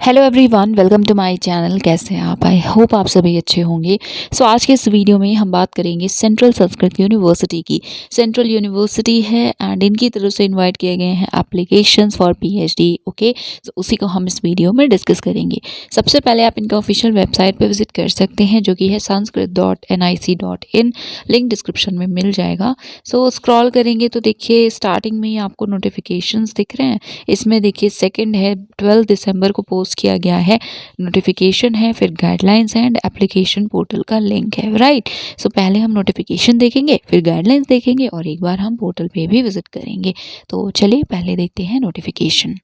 Hello everyone, welcome to my channel. कैसे हैं आप? आई होप आप सभी अच्छे होंगे। आज के इस वीडियो में हम बात करेंगे सेंट्रल संस्कृत यूनिवर्सिटी की। सेंट्रल यूनिवर्सिटी है एंड इनकी तरफ से इनवाइट किए गए हैं एप्लीकेशंस फॉर पीएचडी। ओके, तो उसी को हम इस वीडियो में डिस्कस करेंगे। सबसे पहले आप इनका ऑफिशियल वेबसाइट पर विजिट कर सकते हैं, जो कि है sanskrit.nic.in। लिंक डिस्क्रिप्शन में मिल जाएगा। स्क्रॉल करेंगे तो देखिए स्टार्टिंग में ही आपको नोटिफिकेशंस दिख रहे हैं। इसमें देखिए सेकंड है 12 दिसंबर को पोस्ट किया गया है, नोटिफिकेशन है, फिर गाइडलाइंस एंड एप्लीकेशन पोर्टल का लिंक है। राइट, पहले हम नोटिफिकेशन देखेंगे, फिर गाइडलाइंस देखेंगे और एक बार हम पोर्टल पे भी विजिट करेंगे। तो चलिए पहले देखते हैं नोटिफिकेशन।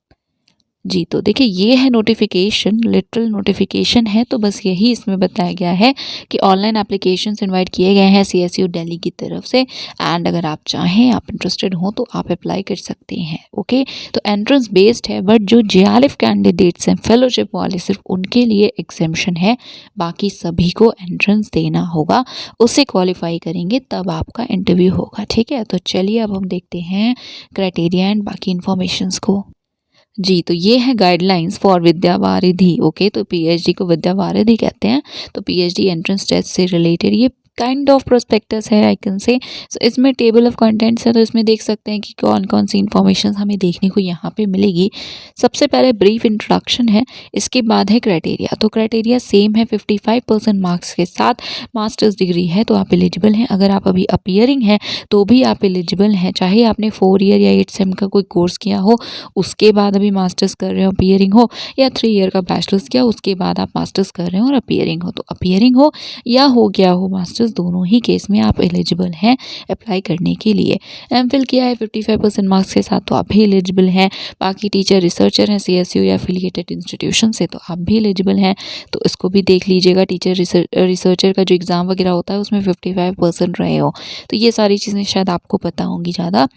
जी, तो देखिए ये है नोटिफिकेशन, लिटरल नोटिफिकेशन है। तो बस यही इसमें बताया गया है कि ऑनलाइन एप्लीकेशंस इनवाइट किए गए हैं सीएसयू दिल्ली की तरफ से। एंड अगर आप चाहें, आप इंटरेस्टेड हो तो आप अप्लाई कर सकते हैं। ओके, तो एंट्रेंस बेस्ड है, बट जो जेआरएफ कैंडिडेट्स हैं फेलोशिप वाले, सिर्फ उनके लिए एग्जेम्पशन है। बाकी सभी को एंट्रेंस देना होगा, उससे क्वालिफाई करेंगे तब आपका इंटरव्यू होगा। ठीक है, तो चलिए अब हम देखते हैं क्राइटेरिया एंड बाकी इन्फॉर्मेशंस को। जी, तो ये है गाइडलाइंस फॉर विद्यावारिधि। ओके, तो पीएचडी को विद्यावारिधि कहते हैं। तो पीएचडी एंट्रेंस टेस्ट से रिलेटेड ये काइंड ऑफ प्रोस्पेक्टस है, आई कैन से। इसमें टेबल ऑफ कंटेंट्स है, तो इसमें देख सकते हैं कि कौन कौन सी इन्फॉर्मेशन हमें देखने को यहाँ पे मिलेगी। सबसे पहले ब्रीफ इंट्रोडक्शन है, इसके बाद है क्राइटेरिया। तो क्राइटेरिया सेम है, 55% मार्क्स के साथ मास्टर्स डिग्री है तो आप एलिजिबल हैं। अगर आप अभी अपीयरिंग हैं तो भी आप एलिजिबल हैं, चाहे आपने 4 ईयर या 8 सेम का कोई कोर्स किया हो, उसके बाद अभी मास्टर्स कर रहे हो अपीयरिंग हो, या 3 ईयर का बैचलर्स किया उसके बाद आप मास्टर्स कर रहे हो और अपीयरिंग हो। तो अपीयरिंग हो या हो गया हो मास्टर्स, दोनों ही केस में आप एलिजिबल हैं अप्लाई करने के लिए। एमफिल किया है 55% मार्क्स के साथ तो आप भी एलिजिबल हैं। बाकी टीचर रिसर्चर हैं सीएसयू या एफिलिएटेड इंस्टीट्यूशन से तो आप भी एलिजिबल हैं। तो इसको भी देख लीजिएगा, टीचर रिसर्चर का जो एग्ज़ाम वगैरह होता है उसमें 55% रहे हो। तो ये सारी चीज़ें शायद आपको पता होंगी ज़्यादा।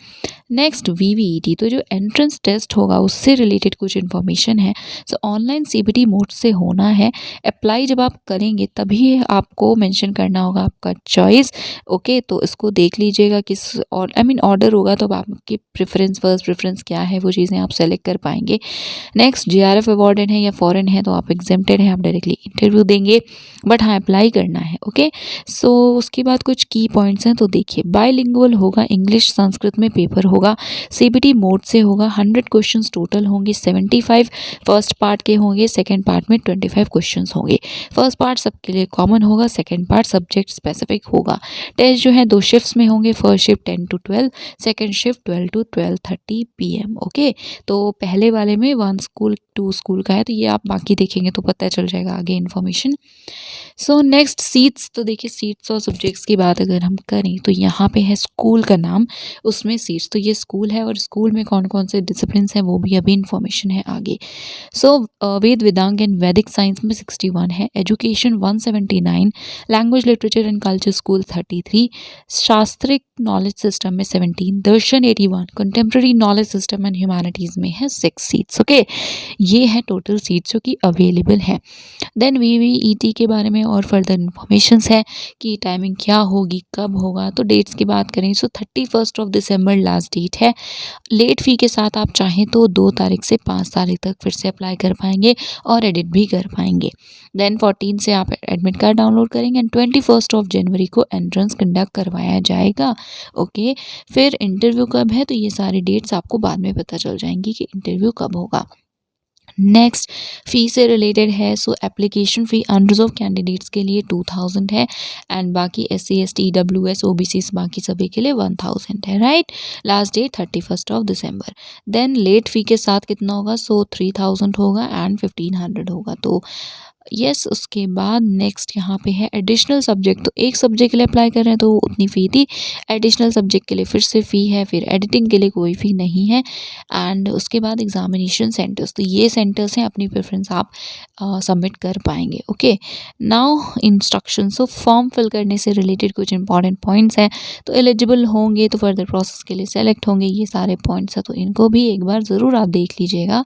नेक्स्ट वीवीईटी, तो जो एंट्रेंस टेस्ट होगा उससे रिलेटेड कुछ इन्फॉर्मेशन है। ऑनलाइन सीबीटी मोड से होना है। अप्लाई जब आप करेंगे तभी आपको मेंशन करना होगा आपका चॉइस। ओके, तो इसको देख लीजिएगा किस और ऑर्डर होगा तो अब आपकी प्रेफरेंस, फर्स्ट प्रेफरेंस क्या है वो चीज़ें आप सेलेक्ट कर पाएंगे। नेक्स्ट जेआरएफ अवॉर्डेड है या फॉरेन है तो आप एग्जेम्प्टेड हैं, आप डायरेक्टली इंटरव्यू देंगे, बट हाँ अप्लाई करना है। ओके, उसके बाद कुछ की पॉइंट्स हैं। तो देखिए बाइलिंगुअल होगा, इंग्लिश संस्कृत में पेपर होगा, सीबीटी मोड से होगा, 100 क्वेश्चंस टोटल होंगे, 75 फर्स्ट पार्ट के होंगे, सेकंड पार्ट में 25 क्वेश्चंस होंगे। फर्स्ट पार्ट सबके लिए कॉमन होगा, सेकंड पार्ट सब्जेक्ट स्पेसिफिक होगा। टेस्ट जो है 2 शिफ्ट्स में होंगे, first shift 10 to 12, second shift 12 to 12:30 PM। Okay, तो पहले वाले में 1 स्कूल 2 स्कूल का है, तो ये आप बाकी देखेंगे तो पता चल जाएगा आगे इन्फॉर्मेशन। नेक्स्ट सीट्स, तो देखिए सीट्स और सब्जेक्ट्स की बात अगर हम करें तो यहाँ पे है स्कूल का नाम, उसमें सीट्स, तो ये स्कूल है और स्कूल में कौन कौन से डिसिप्लिन्स हैं वो भी अभी इन्फॉर्मेशन है आगे। वेद वेदांग एंड वैदिक साइंस में 61 है, education 179, language literature and culture school 33, शास्त्रिक नॉलेज सिस्टम में 17, दर्शन 81, contemporary knowledge system and humanities में है 6 सीट्स। ओके, ये है टोटल सीट्स जो कि अवेलेबल है। देन वीवीईटी के बारे में और फर्दर इन्फॉर्मेशंस है कि टाइमिंग क्या होगी, कब होगा। तो डेट्स की बात करें 31 दिसंबर लास्ट डेट है। लेट फ़ी के साथ आप चाहें तो 2 तारीख से 5 तारीख तक फिर से अप्लाई कर पाएंगे और एडिट भी कर पाएंगे। देन 14 से आप एडमिट कार्ड डाउनलोड करेंगे एंड 21 जनवरी को एंट्रेंस कंडक्ट करवाया जाएगा। ओके, फिर इंटरव्यू कब है तो ये सारी डेट्स आपको बाद में पता चल जाएंगी कि इंटरव्यू कब होगा। नेक्स्ट फ़ी से रिलेटेड है। एप्लीकेशन फ़ी अनरिजर्व कैंडिडेट्स के लिए 2000 है एंड बाकी SC ST EWS OBCs बाकी सभी के लिए 1000 है। राइट, लास्ट डेट 31 दिसंबर। देन लेट फ़ी के साथ कितना होगा, 3000 होगा एंड 1500 होगा। तो यस, उसके बाद नेक्स्ट यहाँ पे है एडिशनल सब्जेक्ट। तो एक सब्जेक्ट के लिए अप्लाई कर रहे हैं तो उतनी फ़ी थी, एडिशनल सब्जेक्ट के लिए फिर से फ़ी है, फिर एडिटिंग के लिए कोई फ़ी नहीं है। एंड उसके बाद एग्जामिनेशन सेंटर्स, तो ये सेंटर्स हैं, अपनी प्रेफरेंस आप सबमिट कर पाएंगे। Okay, now instruction. Form fill करने से रिलेटेड कुछ इंपॉर्टेंट पॉइंट्स हैं। तो एलिजिबल होंगे तो फर्दर प्रोसेस के लिए सेलेक्ट होंगे, ये सारे पॉइंट्स हैं, तो इनको भी एक बार ज़रूर आप देख लीजिएगा।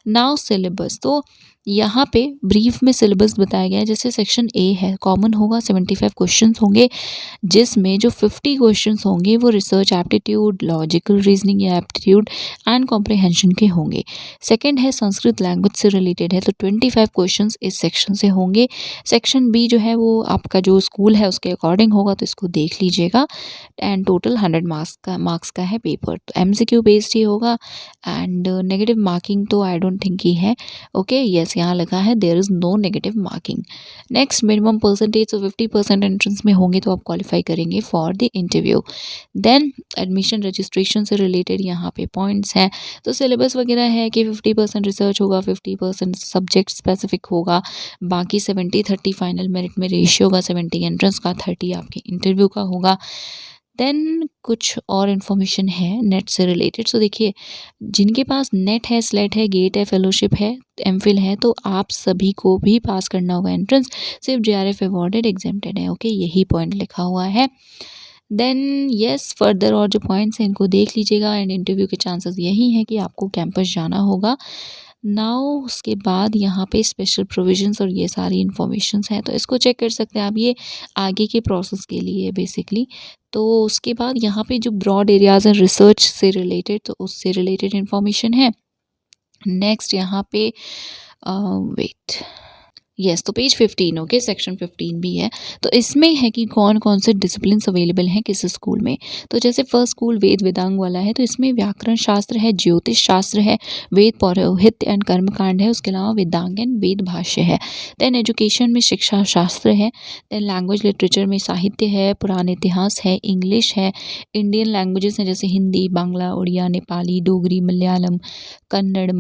नाउ सिलेबस, तो यहाँ पे ब्रीफ में सिलेबस बताया गया है। जैसे सेक्शन ए है, कॉमन होगा, 75 क्वेश्चंस होंगे, जिसमें जो 50 क्वेश्चंस होंगे वो रिसर्च एप्टीट्यूड, लॉजिकल रीजनिंग या एप्टीट्यूड एंड कॉम्प्रिहेंशन के होंगे। सेकंड है संस्कृत लैंग्वेज से रिलेटेड है, तो 25 क्वेश्चंस इस सेक्शन से होंगे। सेक्शन बी जो है वो आपका जो स्कूल है उसके अकॉर्डिंग होगा, तो इसको देख लीजिएगा। एंड टोटल 100 मार्क्स का है पेपर, तो MCQ बेस्ड ही होगा। एंड नेगेटिव मार्किंग तो आई डोंट थिंक ही है। ओके, यस, यहाँ लगा है there is no negative marking. Next, minimum percentage तो 50% एंट्रेंस में होंगे तो आप क्वालिफाई करेंगे for the interview. Then admission registration से रिलेटेड यहाँ पे पॉइंट्स हैं। तो सिलेबस वगैरह है कि 50% रिसर्च होगा, 50% सब्जेक्ट स्पेसिफिक होगा, बाकी 70-30 फाइनल मेरिट में रेशियो होगा, 70 एंट्रेंस का, 30 आपके इंटरव्यू का होगा। देन कुछ और इन्फॉर्मेशन है नेट से रिलेटेड। सो देखिए, जिनके पास नेट है, स्लेट है, गेट है, फेलोशिप है, एमफिल है, तो आप सभी को भी पास करना होगा एंट्रेंस। सिर्फ JRF अवॉर्डेड एग्जेम्प्टेड है। ओके, यही पॉइंट लिखा हुआ है। देन यस, फर्दर और जो पॉइंट्स हैं इनको देख लीजिएगा। एंड इंटरव्यू के चांसेस यही हैं कि आपको कैंपस जाना होगा। नाउ उसके बाद यहाँ पे स्पेशल प्रोविजंस और ये सारी इन्फॉर्मेशंस हैं, तो इसको चेक कर सकते हैं आप, ये आगे के प्रोसेस के लिए बेसिकली। तो उसके बाद यहाँ पे जो ब्रॉड एरियाज़ हैं रिसर्च से रिलेटेड, तो उससे रिलेटेड इन्फॉर्मेशन है। नेक्स्ट यहाँ पे वेट, यस, तो पेज 15, ओके, सेक्शन 15 भी है। तो इसमें है कि कौन कौन से डिसिप्लिन अवेलेबल हैं किस स्कूल में। तो जैसे फर्स्ट स्कूल वेद वेदांग वाला है, तो इसमें व्याकरण शास्त्र है, ज्योतिष शास्त्र है, वेद पौरोहित्य एंड कर्मकांड है, उसके अलावा वेदांग एंड वेद भाष्य है। देन एजुकेशन में शिक्षा शास्त्र है। देन लैंग्वेज लिटरेचर में साहित्य है, पुराण इतिहास है, इंग्लिश है, इंडियन लैंग्वेजेस हैं जैसे हिंदी, बांग्ला, उड़िया, नेपाली, डोगरी, मलयालम, कन्नड़,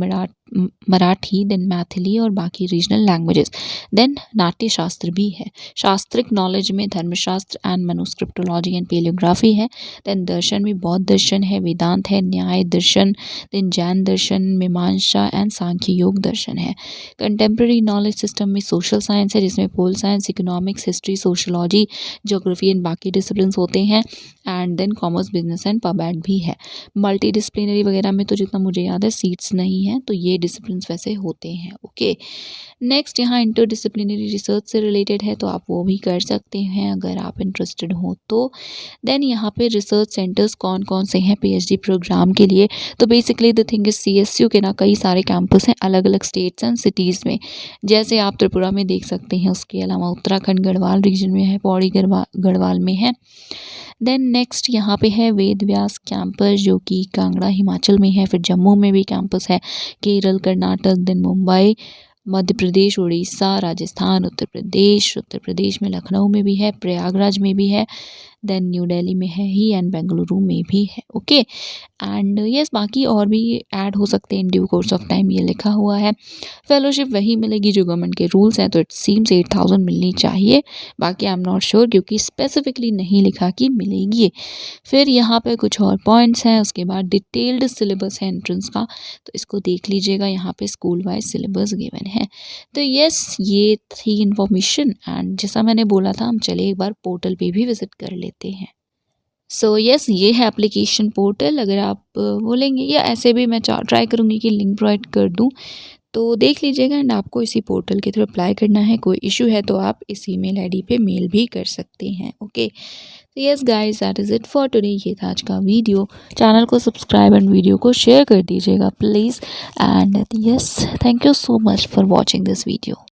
मराठी, देन मैथिली और बाकी रीजनल लैंग्वेजेस। देन नाट्य शास्त्र भी है। शास्त्रिक नॉलेज में धर्मशास्त्र एंड मनुस्क्रिप्टोलॉजी एंड पेलियोग्राफी है। देन दर्शन में बौद्ध दर्शन है, वेदांत है, न्याय दर्शन, देन जैन दर्शन, मीमांसा एंड सांख्य योग दर्शन है। कंटेम्प्रेरी नॉलेज सिस्टम में सोशल साइंस है, जिसमें pol science, economics, history, sociology, geography and बाकी डिसिप्लिन होते हैं। And then commerce, business and pub ad भी है। मल्टी डिसिप्लिनरी वगैरह में तो जितना मुझे याद है सीट्स नहीं है, तो ये डिसिप्लिन वैसे होते हैं। ओके, नेक्स्ट यहाँ इंटर डिसिप्लिनरी रिसर्च से रिलेटेड है, तो आप वो भी कर सकते हैं अगर आप इंटरेस्टेड हो तो। देन यहाँ पे रिसर्च सेंटर्स कौन कौन से हैं PhD प्रोग्राम के लिए, तो basically the thing is CSU के ना कई सारे कैंपस हैं अलग अलग स्टेट्स एंड सिटीज़ में। जैसे आप त्रिपुरा में देख सकते हैं, उसके अलावा उत्तराखंड गढ़वाल रीजन में है, पौड़ी गढ़वाल में है। देन नेक्स्ट यहाँ पे है वेद व्यास कैंपस, जो कि कांगड़ा हिमाचल में है। फिर जम्मू में भी कैंपस है, केरल, कर्नाटक, देन मुंबई, मध्य प्रदेश, उड़ीसा, राजस्थान, उत्तर प्रदेश में लखनऊ में भी है, प्रयागराज में भी है, देन न्यू दिल्ली में है ही, एंड बेंगलुरु में भी है। ओके, एंड यस, बाकी और भी ऐड हो सकते हैं in due course of time, ये लिखा हुआ है। फेलोशिप वही मिलेगी जो गवर्नमेंट के रूल्स हैं, तो इट सीम्स 8000 मिलनी चाहिए। बाकी आई एम नॉट श्योर, क्योंकि स्पेसिफिकली नहीं लिखा कि मिलेगी। फिर यहाँ पे कुछ और पॉइंट्स हैं। उसके बाद डिटेल्ड सिलेबस है एंट्रेंस का, तो इसको देख लीजिएगा, यहाँ पे स्कूल वाइज सिलेबस गिवन है। तो यस, ये थी इन्फॉर्मेशन। एंड जैसा मैंने बोला था, हम चले एक बार पोर्टल पे भी विजिट कर लेते हैं। सो यस, ये है एप्लीकेशन पोर्टल। अगर आप बोलेंगे, या ऐसे भी मैं ट्राई करूँगी कि लिंक प्रोवाइड कर दूँ, तो देख लीजिएगा। एंड आपको इसी पोर्टल के थ्रू अप्लाई करना है। कोई इशू है तो आप इस ईमेल आईडी पे मेल भी कर सकते हैं। ओके, तो yes guys, that is it for today. ये था आज का वीडियो। चैनल को सब्सक्राइब एंड वीडियो को शेयर कर दीजिएगा please. And yes, thank you so much for watching this video.